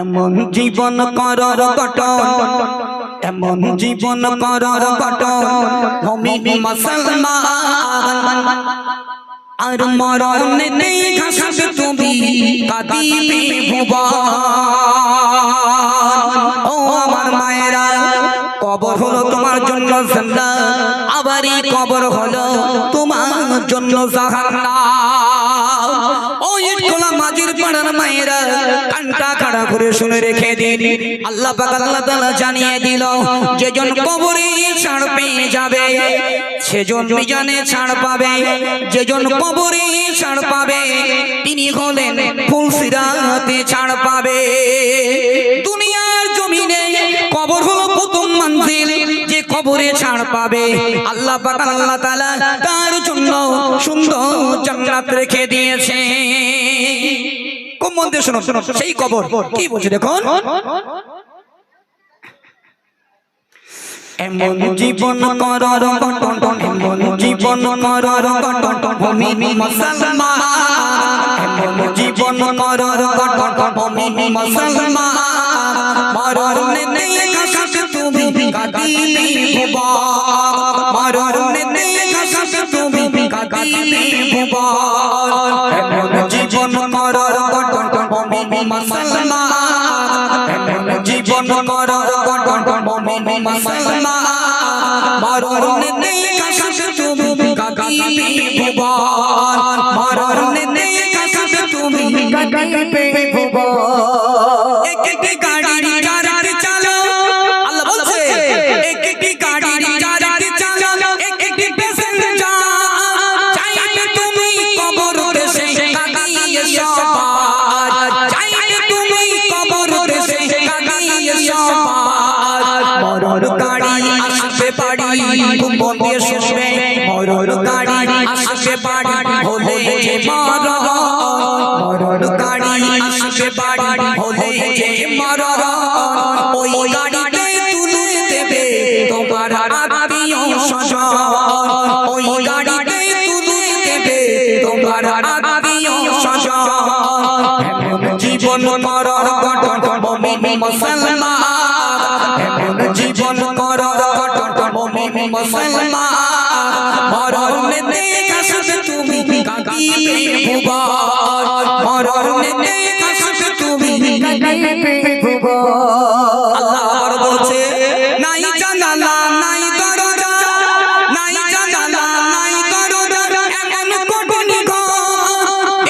এমন জীবন করার গঠন, এমন জীবন করার গঠন, মুমিন মুসলমান। আর মরণে নেই ঘাসবে তুমি, কাঁদিবে ভুবন। ও আমার মায়েরা, কবর হলো তোমার জন্য জান্নাত, আবার এই কবর হলো তোমার জন্য জাহান্নাম। ও ইটখোলা মাঝির পাড়ার মায়েরা, কানটা খাড়া করে শুনে রেখে দিন। আল্লাহ পাক আল্লাহ তাআলা জানিয়ে দিল, যেজন কবরে ছাড় পেয়ে যাবে সেজন মিজানে ছাড় পাবে। যেজন কবরে ছাড় পাবে তিনি হলেন ফুলসিরাতে ছাড় পাবে। দুনিয়ার জমিনে কবর হলো প্রথম মঞ্জিল, যে কবরে ছাড় পাবে আল্লাহ পাক আল্লাহ তাআলা তার জন্য সুন্দর জান্নাত রেখে দিয়েছে। খুব মন দিয়ে শোনো, সেই কবর কি বলছে দেখুন। এমন জীবন করার গঠন, এমন জীবন করার গঠন, মুমিন মুসলমান। এমন জীবন করার গঠন, মুমিন মুসলমান। মরণে নেই ঘাসবে তুমি, কাঁদিবে ভুবন। মরণে নেই ঘাসবে তুমি, কাঁদিবে ভুবন। এমন জীবন করার গঠন, মুমিন মুসলমান। এমন জীবন করার গঠন, মুমিন মুসলমান। মরণে নেই ঘাসবে তুমি, কাঁদিবে ভুবন। মরণে নেই ঘাসবে তুমি, কাঁদিবে ভুবন। একটি গাড়ির চারটি চালো, আল্লাহ বলছে একটি গাড়ির চারটি চালো, একটি প্যাসেঞ্জার চাইবে তুমি কবর দেশে কাঁদিয়ে সবার। চাইবে তুমি কবর দেশে কাঁদিয়ে সবার। মরণ গাড়ি আসবে বাড়ি, খুব মন দিয়ে শুনবে। মরণ গাড়ি আসবে বাড়ি, হলে যে মরণ। মরণ গাড়ি আসবে বাড়ি, হলে যে মরণ। ওই গাড়িতে তুলে দেবে তোমার আত্মীয় স্বজন। ওই গাড়িতে তুলে দেবে তোমার আত্মীয় স্বজন। এমন জীবন করার গঠন, মুমিন মুসলমান। এমন জীবন করার গঠন, মুমিন মুসলমান। মরণে নেই ঘাসবে তুমি, কাঁদিবে ভুবন। মরণে নেই ঘাসবে তুমি, কাঁদিবে ভুবন। আল্লাহ বলছে, নাই জানালা নাই দরজা, নাই জানালা নাই দরজা, এমন কঠিন ঘর।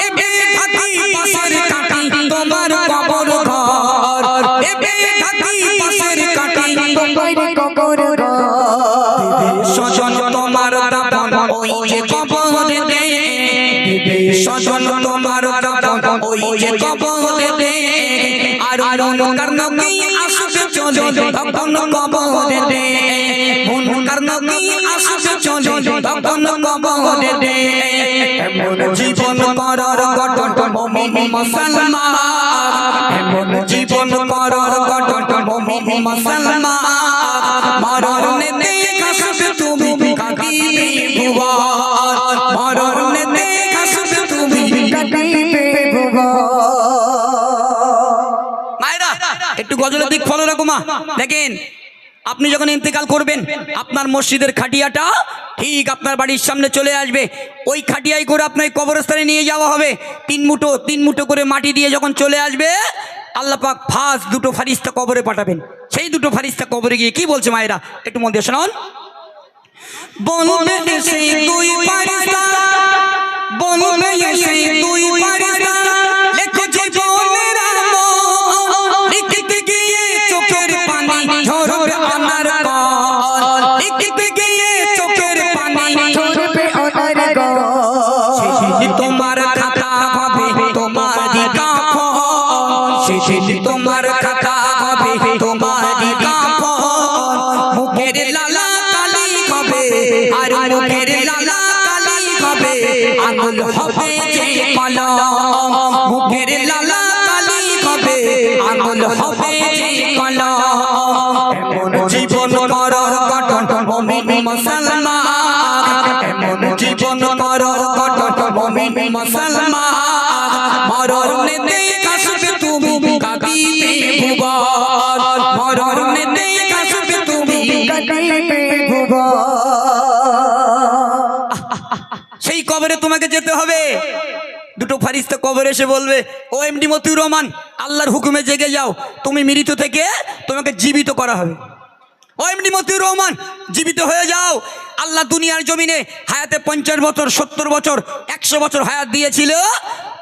এবে থাকি পাশের কাটি তোমার কবর ঘর। এবে থাকি পাশের কাটি তোমার কবর ঘর। স্বজন তোমার দাফন ওই যে কবরে দে। স্বজন তোমার দাফন ওই যে কবরে দে। আর মুনকার নবী আসবে চলে তখন কবরে দে। মুনকার নবী আসবে চলে তখন কবরে দে। এমন জীবন করার গঠন, মুমিন মুসলমান। এমন জীবন করার গঠন, মুমিন মুসলমান। মরণে নেই ঘাসবে তুমি, কাঁদিবে ভুবন। মরণে নেই ঘাসবে তুমি, কাঁদিবে ভুবন। মায়েরা একটু গজলের দিক ফলো রাখো মা। দেখেন, আপনি যখন ইন্তেকাল করবেন আপনার মসজিদের খাটিয়াটা ঠিক আপনার বাড়ির সামনে চলে আসবে। ওই খাটিয়ায় করে আপনার কবরস্থানে নিয়ে যাওয়া হবে। তিন মুঠো করে মাটি দিয়ে যখন চলে আসবে, আল্লাহ পাক ফার্স্ট দুটো ফারিস্তা কবরে পাঠাবেন। সেই দুটো ফারিস্তা কবরে গিয়ে কি বলছে মায়েরা, একটু মন দিয়ে শুনুন। বলবে সেই দুই ফারিস্তা, বলবে সেই দুই ফারিস্তা, লেখো জীবনের আমল। লিখতে গিয়ে চোখের পানি ঝরবে আমার কল। লিখতে গিয়ে চোখের পানি ঝরবে আমার কল। সেদিন তোমার খাতা হবে তোমারই কাফন। সেদিন তোমার খাতা হবে তোমারই কাফন। মুখের লালা কালি হবে, আর মুখের লালা কালি হবে, আঙুল হবে যে কলম। মুখের লালা কালি হবে, আঙুল হবে যে কলম। এমন জীবন করার গঠন, মুমিন মুসলমান। এমন জীবন করার গঠন, মুমিন মুসলমান। মরণে নেই ঘাসবে তুমি, কাঁদিবে তোমাকে যেতে হবে। দুটো ফারিস্তা কবরে এসে বলবে, ও এমডি মতিউর রহমান, আল্লাহর হুকুমে জেগে যাও, তুমি মৃত থেকে তোমাকে জীবিত করা হবে। ও এমডি মতিউর রহমান, জীবিত হয়ে যাও। আল্লাহ দুনিয়ার জমিনে হায়াতে 50 বছর, 70 বছর, 100 বছর হায়াত দিয়েছিল।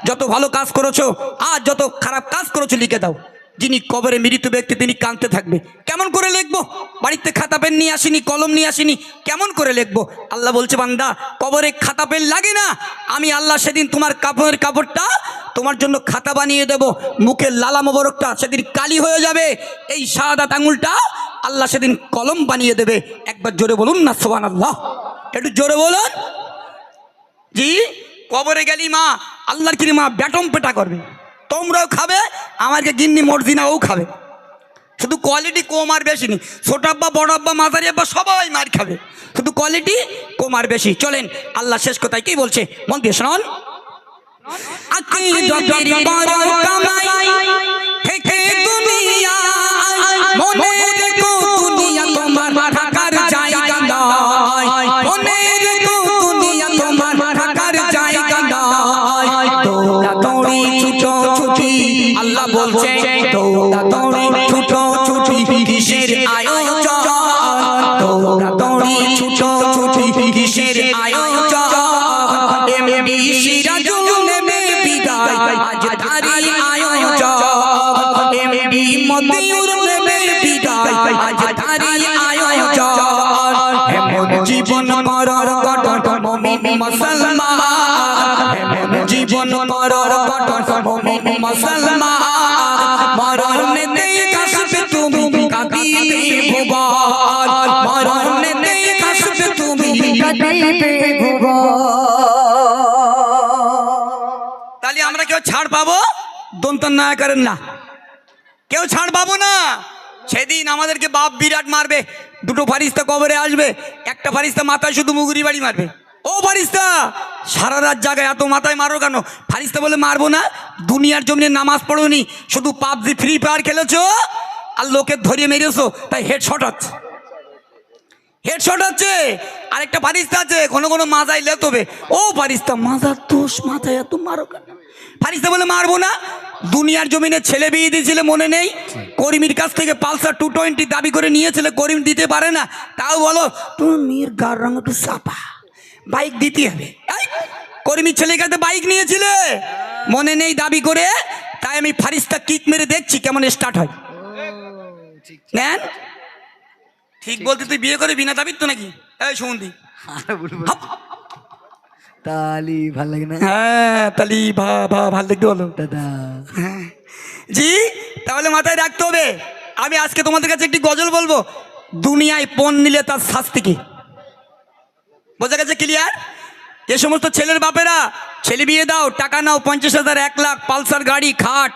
যত ভালো কাজ করেছো আর যত খারাপ কাজ করেছো লিখে দাও। যিনি কবরে মৃত ব্যক্তি তিনি কাঁদতে থাকবে। কেমন করে লিখবো? বাড়িতে খাতা পেন নিয়ে আসিনি, কলম নিয়ে আসিনি, কেমন করে লিখবো? আল্লাহ বলছে, বান্দা কবরে খাতা পেন লাগে না, আমি আল্লাহ সেদিন তোমার কাপড়ের কাপড়টা তোমার জন্য খাতা বানিয়ে দেব। মুখের লালা মোবারকটা সেদিন কালি হয়ে যাবে, এই শাহাদাত আঙুলটা আল্লাহ সেদিন কলম বানিয়ে দেবে। একবার জোরে বলুন না সুবহানাল্লাহ, একটু জোরে বলুন। জি, কবরে গেলি মা আল্লাহর কি মা ব্যাটম পেটা করবে, তোমরাও খাবে, আমাকে গিন্নি মর্জিনাও খাবে। শুধু কোয়ালিটি কম আর বেশি নেই, ছোট আব্বা, বড় আব্বা, মাঝারি আব্বা সবাই মার খাবে, শুধু কোয়ালিটি কম আর বেশি। চলেন আল্লাহ শেষ কথায় কি বলছে মন দিয়ে শোনান। আল্লাহ বলছে ছুটো ছুটি কিসের আয়োজন, ছুটো ছুটি কিসের আয়োজন। এমডি সিরাজুল নেবে বিদায়, আজ তারই আয়োজন। এমডি মতিউর নেবে বিদায়, আজ তারই আয়োজন। এমন জীবন করার গঠন মুমিন মুসলমান, এমন জীবন করার গঠন মুমিন মুসলমান। মরণেতে কাশবে তুমি কাঁদিবে ভুবন, মরণেতে কাশবে তুমি কাঁদিবে ভুবন। তাহলে আমরা কেউ ছাড় পাবো? দন্তন না করেন না, কেউ ছাড় পাবো না। সেদিন আমাদেরকে বাপ বিরাট মারবে, দুটো ফারিস্তা কবরে আসবে, একটা ফারিস্তা মাথায় শুধু মুগুরি বাড়ি মারবে। ও ফারিস্তা, সারা রাত জায়গায় এত মাথায় মারো কেন? ফারিস্তা বলে, মারবো না, দুনিয়ার জমিনে নামাজ পড়োনি, শুধু পাবজি ফ্রি ফায়ার খেলেছো আর লোকের ধরিয়ে মেরেছো, তাই হেডশট হচ্ছে, হেডশট হচ্ছে। আরেকটা ফারিস্তা আছে কোনো কোনো মাজায় লেতবে, ও ফারিস্তা মাজার দোষ, মাথায় এত মারো কেন? ফারিস্তা বলে, মারবো না, দুনিয়ার জমিনে ছেলে বিয়ে দিয়েছিলে মনে নেই? করিমের কাছ থেকে পালসার 220 দাবি করে নিয়েছিলে, করিম দিতে পারে না, তাও বলো তুমি মেয়ের গার রঙ একটু চাপা, বাইক দিতে হবে। করিমের ছেলের কাছে বাইক নিয়েছিলে মনে নেই দাবি করে, তাই আমি ফারিস্তা কিক মেরে দেখছি কেমন স্টার্ট হয়। নেন ঠিক বলতে, তুই বিয়ে করে বিনা দাবির তো নাকি? এই শুনতি তালি ভাল লাগে না? হ্যাঁ, তালি ভাল দেখতে বলো দাদা। হ্যাঁ জি, তাহলে মাথায় রাখতে হবে। আমি আজকে তোমাদের কাছে একটি গজল বলবো, দুনিয়ায় পণ নিলে তার শাস্তি কি। বোঝা গেছে? ক্লিয়ার? যে সমস্ত ছেলের বাপেরা ছেলে বিয়ে দাও, টাকা নাও 50,000, 1 লাখ, পালসার গাড়ি, খাট,